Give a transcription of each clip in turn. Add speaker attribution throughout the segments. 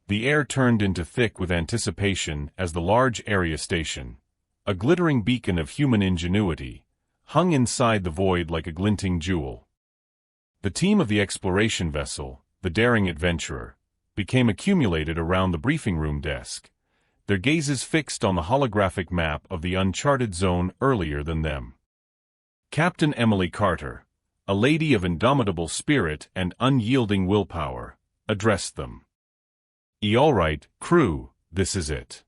Speaker 1: The air turned into thick with anticipation as the large area station, a glittering beacon of human ingenuity, hung inside the void like a glinting jewel. The team of the exploration vessel, the daring adventurer, became accumulated around the briefing room desk, their gazes fixed on the holographic map of the uncharted zone earlier than them. Captain Emily Carter, a lady of indomitable spirit and unyielding willpower, addressed them. All right, crew, this is it.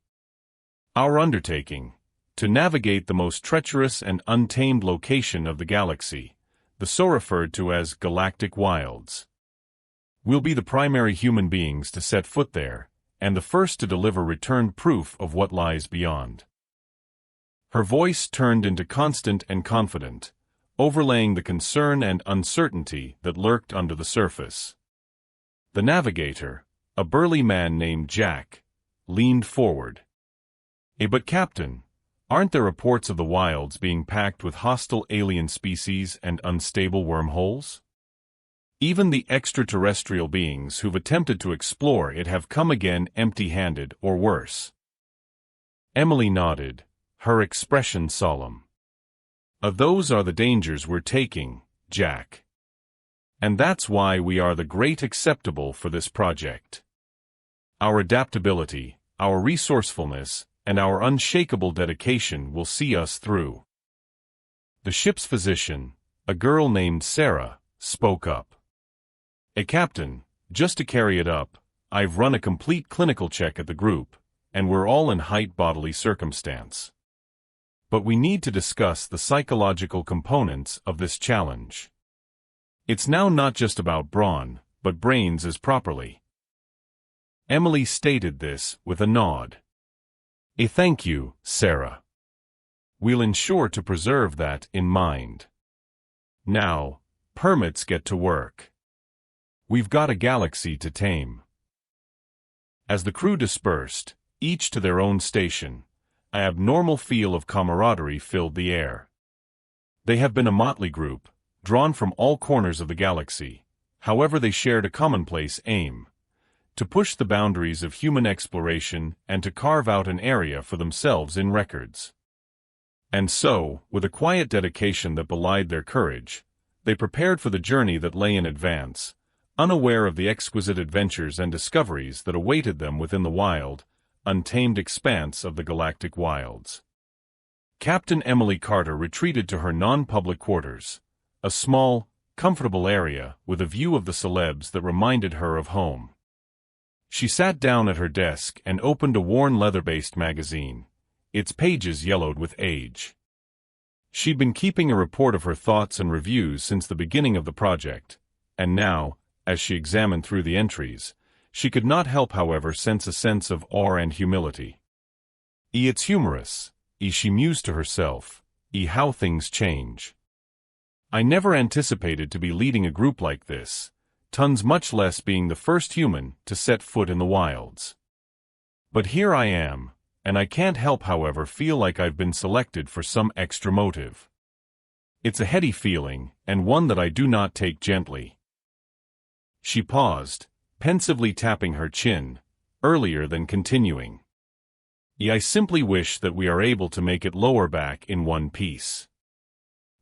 Speaker 1: Our undertaking, to navigate the most treacherous and untamed location of the galaxy, the so referred to as galactic wilds. We'll be the primary human beings to set foot there, and the first to deliver returned proof of what lies beyond. Her voice turned into constant and confident, overlaying the concern and uncertainty that lurked under the surface. The navigator, a burly man named Jack, leaned forward. But Captain, aren't there reports of the wilds being packed with hostile alien species and unstable wormholes? Even the extraterrestrial beings who've attempted to explore it have come again empty-handed or worse. Emily nodded, her expression solemn. Those are the dangers we're taking, Jack. And that's why we are the great acceptable for this project. Our adaptability, our resourcefulness, and our unshakable dedication will see us through. The ship's physician, a girl named Sarah, spoke up. Captain, just to carry it up, I've run a complete clinical check at the group, and we're all in height bodily circumstance. But we need to discuss the psychological components of this challenge. It's now not just about brawn, but brains as properly. Emily stated this with a nod. Thank you, Sarah. We'll ensure to preserve that in mind. Now, permits get to work. We've got a galaxy to tame. As the crew dispersed, each to their own station, an abnormal feel of camaraderie filled the air. They have been a motley group, drawn from all corners of the galaxy, however they shared a commonplace aim: to push the boundaries of human exploration and to carve out an area for themselves in records. And so, with a quiet dedication that belied their courage, they prepared for the journey that lay in advance, unaware of the exquisite adventures and discoveries that awaited them within the wild, untamed expanse of the galactic wilds. Captain Emily Carter retreated to her non-public quarters, a small, comfortable area with a view of the celebs that reminded her of home. She sat down at her desk and opened a worn leather-based magazine, its pages yellowed with age. She'd been keeping a report of her thoughts and reviews since the beginning of the project, and now, as she examined through the entries, she could not help, however, sense a sense of awe and humility. It's humorous, she mused to herself, how things change. I never anticipated to be leading a group like this, tons much less being the first human to set foot in the wilds. But here I am, and I can't help, however, feel like I've been selected for some extra motive. It's a heady feeling, and one that I do not take gently. She paused, pensively tapping her chin, earlier than continuing. I simply wish that we are able to make it lower back in one piece.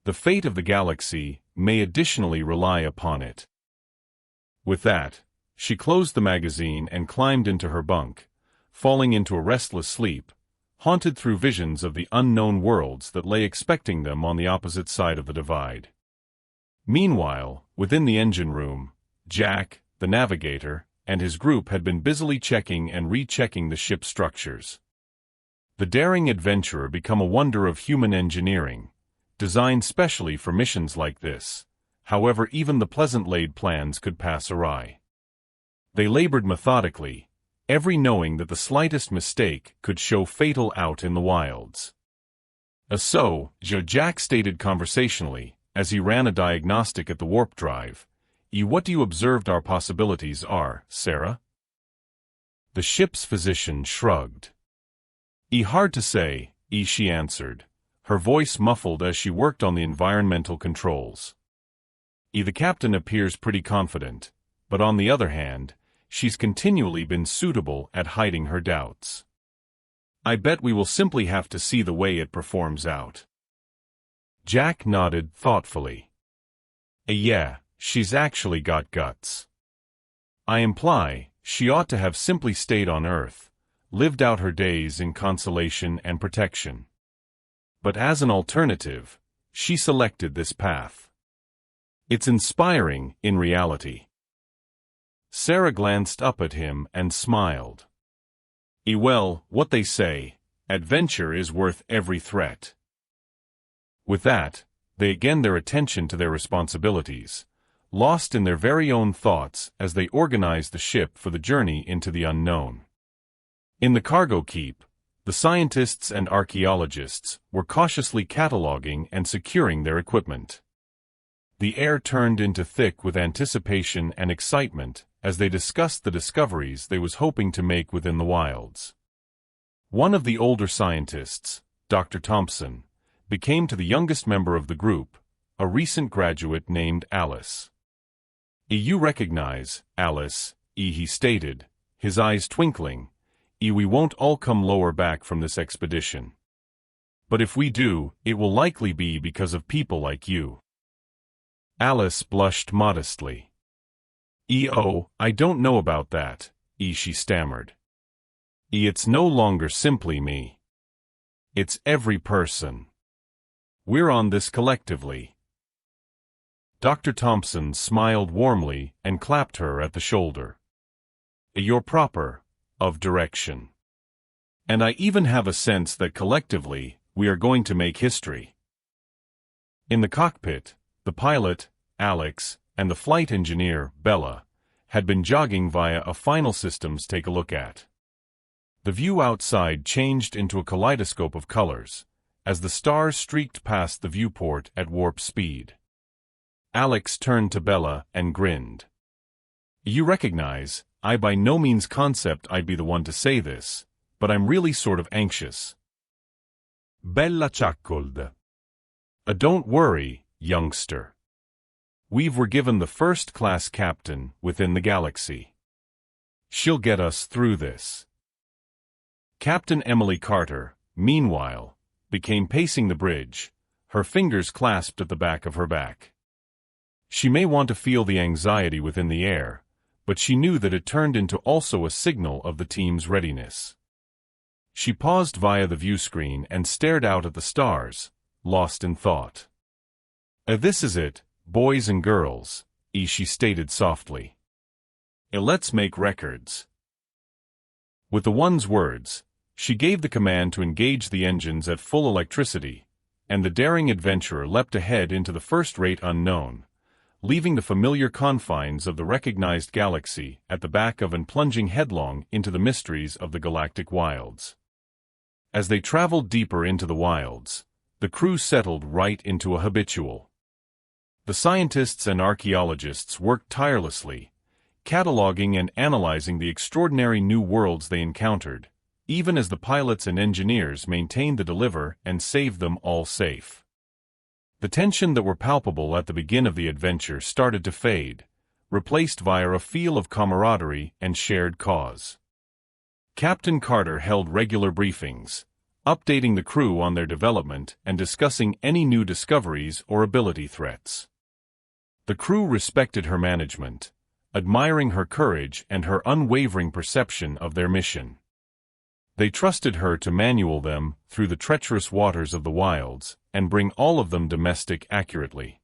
Speaker 1: The fate of the galaxy may additionally rely upon it. With that, she closed the magazine and climbed into her bunk, falling into a restless sleep, haunted through visions of the unknown worlds that lay expecting them on the opposite side of the divide. Meanwhile, within the engine room, Jack, the navigator, and his group had been busily checking and rechecking the ship's structures. The daring adventurer became a wonder of human engineering, designed specially for missions like this. However, even the pleasant laid plans could pass awry. They labored methodically, every knowing that the slightest mistake could show fatal out in the wilds. So, Jack stated conversationally, as he ran a diagnostic at the warp drive, what do you observe our possibilities are, Sarah? The ship's physician shrugged. Hard to say, she answered, her voice muffled as she worked on the environmental controls. The captain appears pretty confident, but on the other hand, she's continually been suitable at hiding her doubts. I bet we will simply have to see the way it performs out. Jack nodded thoughtfully. Yeah, she's actually got guts. I imply, she ought to have simply stayed on Earth, lived out her days in consolation and protection. But as an alternative, she selected this path. It's inspiring, in reality. Sarah glanced up at him and smiled. Well, what they say, adventure is worth every threat. With that, they again their attention to their responsibilities, lost in their very own thoughts as they organized the ship for the journey into the unknown. In the cargo keep, the scientists and archaeologists were cautiously cataloging and securing their equipment. The air turned into thick with anticipation and excitement as they discussed the discoveries they was hoping to make within the wilds. One of the older scientists, Dr. Thompson, became to the youngest member of the group, a recent graduate named Alice. You recognize, Alice, he stated, his eyes twinkling. We won't all come lower back from this expedition. But if we do, it will likely be because of people like you. Alice blushed modestly. Oh, I don't know about that, she stammered. It's no longer simply me. It's every person. We're on this collectively. Dr. Thompson smiled warmly and clapped her at the shoulder. You're proper of direction. And I even have a sense that collectively, we are going to make history. In the cockpit, the pilot, Alex, and the flight engineer, Bella, had been jogging via a final systems take a look at. The view outside changed into a kaleidoscope of colors, as the stars streaked past the viewport at warp speed. Alex turned to Bella and grinned. You recognize, I by no means concept I'd be the one to say this, but I'm really sort of anxious. Bella chuckled. Don't worry, youngster. Were given the first-class captain within the galaxy. She'll get us through this. Captain Emily Carter, meanwhile, became pacing the bridge, her fingers clasped at the back of her back. She may want to feel the anxiety within the air, but she knew that it turned into also a signal of the team's readiness. She paused via the view screen and stared out at the stars, lost in thought. This is it, boys and girls, she stated softly. Let's make records. With the one's words, she gave the command to engage the engines at full electricity, and the daring adventurer leapt ahead into the first-rate unknown, leaving the familiar confines of the recognized galaxy at the back of and plunging headlong into the mysteries of the galactic wilds. As they traveled deeper into the wilds, the crew settled right into a habitual. The scientists and archaeologists worked tirelessly, cataloging and analyzing the extraordinary new worlds they encountered, even as the pilots and engineers maintained to deliver and save them all safe. The tension that were palpable at the beginning of the adventure started to fade, replaced via a feel of camaraderie and shared cause. Captain Carter held regular briefings, updating the crew on their development and discussing any new discoveries or ability threats. The crew respected her management, admiring her courage and her unwavering perception of their mission. They trusted her to manual them through the treacherous waters of the wilds and bring all of them domestic accurately.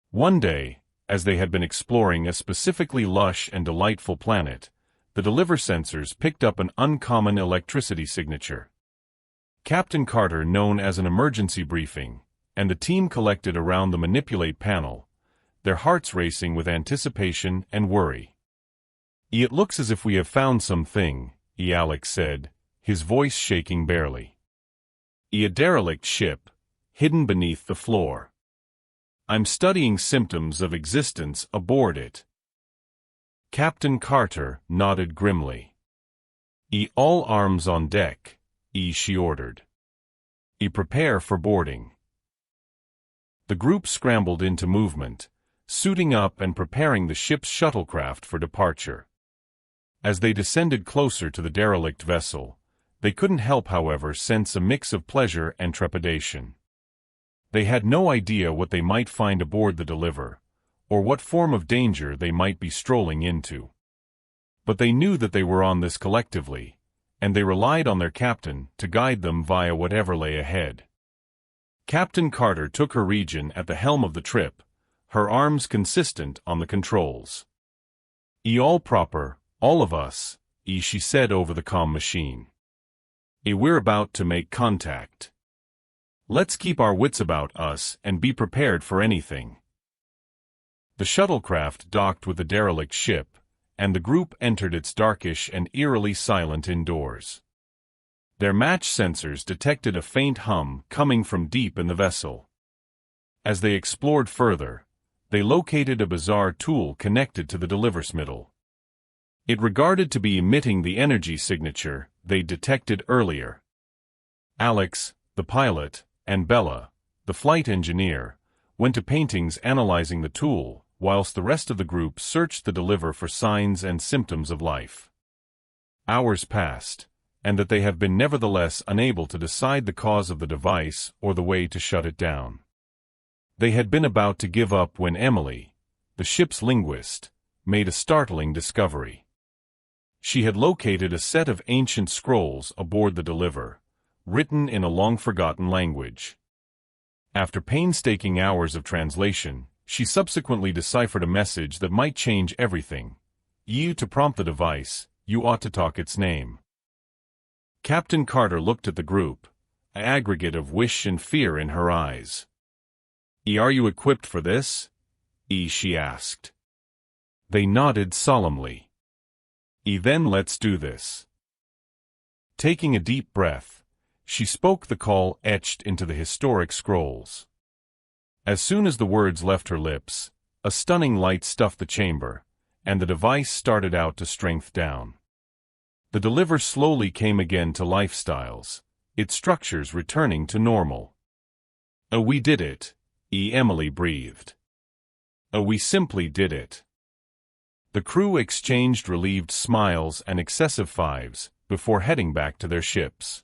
Speaker 1: One day, as they had been exploring a specifically lush and delightful planet, the deliver sensors picked up an uncommon electricity signature. Captain Carter known as an emergency briefing, and the team collected around the manipulate panel, their hearts racing with anticipation and worry. It looks as if we have found something, Alex said, his voice shaking barely. A derelict ship, hidden beneath the floor. I'm studying symptoms of existence aboard it. Captain Carter nodded grimly. All arms on deck, she ordered. Prepare for boarding. The group scrambled into movement, suiting up and preparing the ship's shuttlecraft for departure. As they descended closer to the derelict vessel, they couldn't help, however, sense a mix of pleasure and trepidation. They had no idea what they might find aboard the Deliver, or what form of danger they might be strolling into. But they knew that they were on this collectively, and they relied on their captain to guide them via whatever lay ahead. Captain Carter took her region at the helm of the trip, her arms consistent on the controls. All proper, all of us, she said over the comm machine. We're about to make contact. Let's keep our wits about us and be prepared for anything. The shuttlecraft docked with the derelict ship, and the group entered its darkish and eerily silent indoors. Their match sensors detected a faint hum coming from deep in the vessel. As they explored further, they located a bizarre tool connected to the deliversmiddle. It regarded to be emitting the energy signature they detected earlier. Alex, the pilot, and Bella, the flight engineer, went to paintings analyzing the tool, whilst the rest of the group searched the Deliver for signs and symptoms of life. Hours passed, and that they have been nevertheless unable to decide the cause of the device or the way to shut it down. They had been about to give up when Emily, the ship's linguist, made a startling discovery. She had located a set of ancient scrolls aboard the Deliver, written in a long-forgotten language. After painstaking hours of translation, she subsequently deciphered a message that might change everything. To prompt the device, you ought to talk its name. Captain Carter looked at the group, an aggregate of wish and fear in her eyes. Are you equipped for this? She asked. They nodded solemnly. Then let's do this. Taking a deep breath, she spoke the call etched into the historic scrolls. As soon as the words left her lips, a stunning light stuffed the chamber, and the device started out to strength down. The Deliver slowly came again to lifestyles, its structures returning to normal. We did it, Emily breathed. We simply did it. The crew exchanged relieved smiles and excessive fives before heading back to their ships.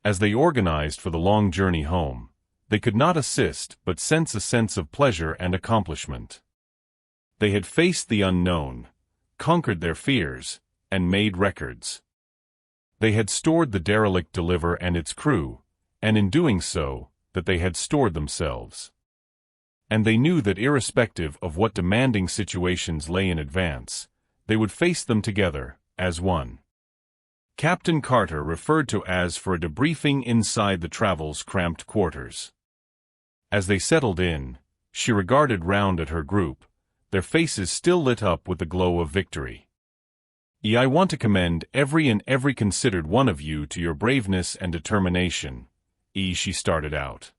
Speaker 1: As they organized for the long journey home, they could not assist but sense a sense of pleasure and accomplishment. They had faced the unknown, conquered their fears, and made records. They had stored the derelict Deliver and its crew, and in doing so, that they had stored themselves. And they knew that irrespective of what demanding situations lay in advance, they would face them together, as one. Captain Carter referred to as for a debriefing inside the Travel's cramped quarters. As they settled in, she regarded round at her group, their faces still lit up with the glow of victory. I want to commend every considered one of you to your braveness and determination, she started out.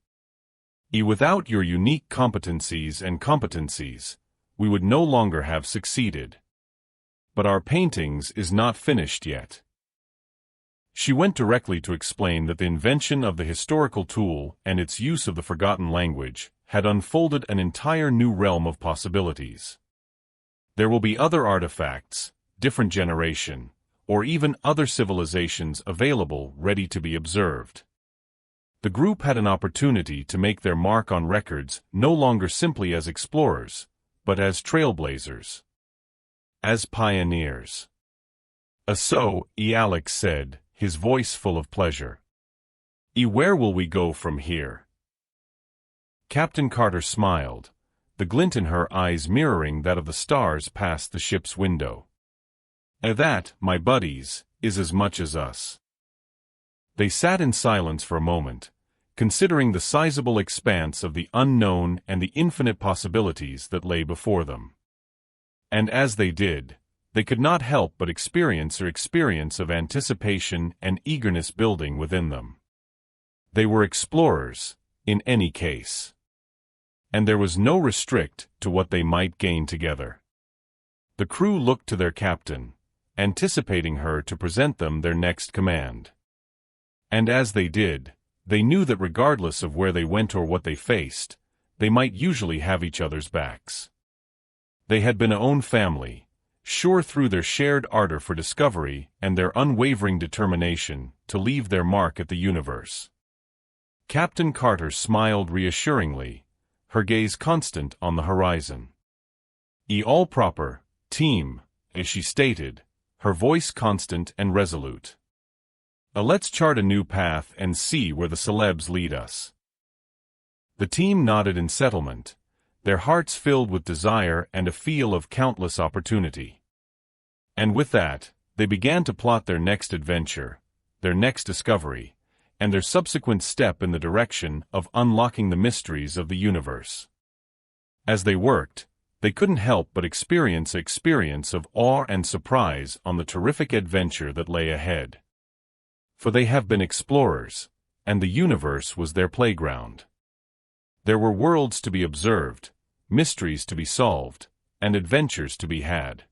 Speaker 1: Without your unique competencies, we would no longer have succeeded. But our paintings is not finished yet. She went directly to explain that the invention of the historical tool and its use of the forgotten language had unfolded an entire new realm of possibilities. There will be other artifacts, different generation, or even other civilizations available ready to be observed. The group had an opportunity to make their mark on records no longer simply as explorers, but as trailblazers. As pioneers. So, Alex said, his voice full of pleasure. Where will we go from here? Captain Carter smiled, the glint in her eyes mirroring that of the stars past the ship's window. That, my buddies, is as much as us. They sat in silence for a moment, considering the sizable expanse of the unknown and the infinite possibilities that lay before them. And as they did, they could not help but experience of anticipation and eagerness building within them. They were explorers, in any case. And there was no restrict to what they might gain together. The crew looked to their captain, anticipating her to present them their next command. And as they did, they knew that regardless of where they went or what they faced, they might usually have each other's backs. They had been a own family, sure through their shared ardor for discovery and their unwavering determination to leave their mark at the universe. Captain Carter smiled reassuringly, her gaze constant on the horizon. All proper, team, as she stated, her voice constant and resolute. Let's chart a new path and see where the celebs lead us. The team nodded in settlement, their hearts filled with desire and a feel of countless opportunity. And with that, they began to plot their next adventure, their next discovery, and their subsequent step in the direction of unlocking the mysteries of the universe. As they worked, they couldn't help but experience of awe and surprise on the terrific adventure that lay ahead. For they have been explorers, and the universe was their playground. There were worlds to be observed, mysteries to be solved, and adventures to be had.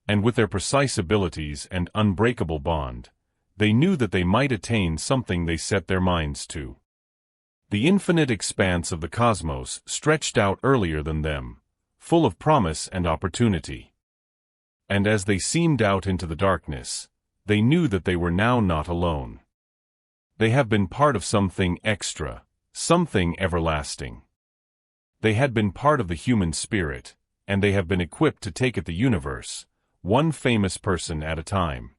Speaker 1: And with their precise abilities and unbreakable bond, they knew that they might attain something they set their minds to. The infinite expanse of the cosmos stretched out earlier than them, full of promise and opportunity. And as they seemed out into the darkness, they knew that they were now not alone. They have been part of something extra, something everlasting. They had been part of the human spirit, and they have been equipped to take it the universe, one famous person at a time.